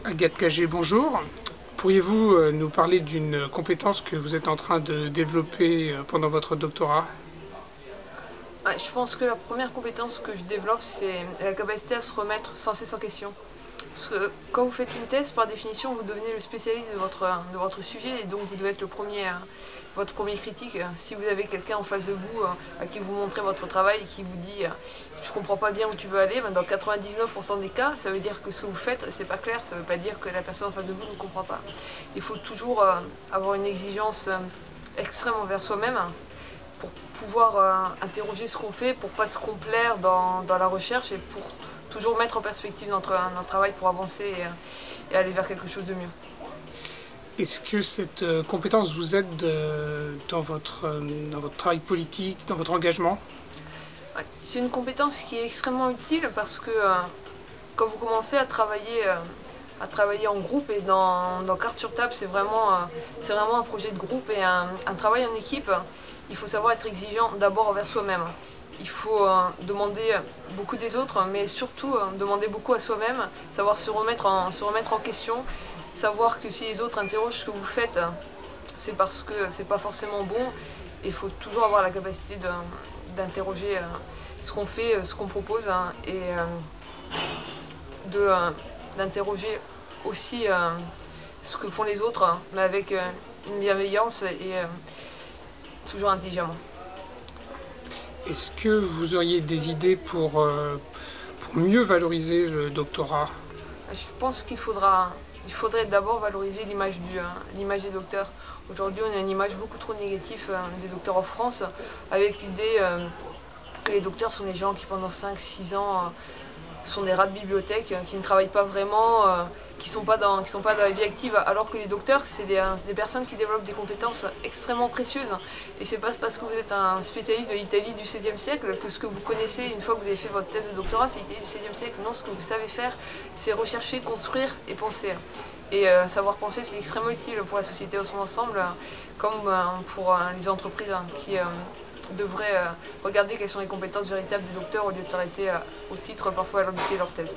Agathe Cagé, bonjour. Pourriez-vous nous parler d'une compétence que vous êtes en train de développer pendant votre doctorat? Ouais, je pense que la première compétence que je développe, c'est la capacité à se remettre sans cesse en question. Parce que quand vous faites une thèse, par définition, vous devenez le spécialiste de votre sujet et donc vous devez être votre premier critique. Si vous avez quelqu'un en face de vous à qui vous montrez votre travail et qui vous dit je comprends pas bien où tu veux aller, ben dans 99% des cas, ça veut dire que ce que vous faites, c'est pas clair, ça veut pas dire que la personne en face de vous ne comprend pas. Il faut toujours avoir une exigence extrême envers soi-même pour pouvoir interroger ce qu'on fait, pour pas se complaire dans la recherche et pour toujours mettre en perspective notre travail pour avancer et aller vers quelque chose de mieux. Est-ce que cette compétence vous aide dans votre travail politique, dans votre engagement? Ouais. C'est une compétence qui est extrêmement utile parce que quand vous commencez à travailler en groupe et dans Carte sur table, c'est vraiment un projet de groupe et un travail en équipe. Il faut savoir être exigeant d'abord envers soi-même. Il faut demander beaucoup des autres, mais surtout demander beaucoup à soi-même, savoir se remettre en question, savoir que si les autres interrogent ce que vous faites, c'est parce que c'est pas forcément bon. Il faut toujours avoir la capacité d'interroger ce qu'on fait, ce qu'on propose, hein, et de d'interroger aussi ce que font les autres, hein, mais avec une bienveillance et toujours intelligemment. Est-ce que vous auriez des idées pour mieux valoriser le doctorat? Je pense il faudrait d'abord valoriser l'image des docteurs. Aujourd'hui, on a une image beaucoup trop négative des docteurs en France, avec l'idée que les docteurs sont des gens qui pendant 5 6 ans sont des rats de bibliothèque, qui ne travaillent pas vraiment, qui sont pas dans la vie active, alors que les docteurs, c'est des personnes qui développent des compétences extrêmement précieuses. Et c'est pas parce que vous êtes un spécialiste de l'Italie du XVIe siècle que ce que vous connaissez une fois que vous avez fait votre thèse de doctorat, c'est l'Italie du XVIe siècle. Non, ce que vous savez faire, c'est rechercher, construire et penser. Et savoir penser, c'est extrêmement utile pour la société dans son ensemble, comme pour les entreprises qui devraient regarder quelles sont les compétences véritables des docteurs au lieu de s'arrêter au titre parfois à l'objet de leur thèse.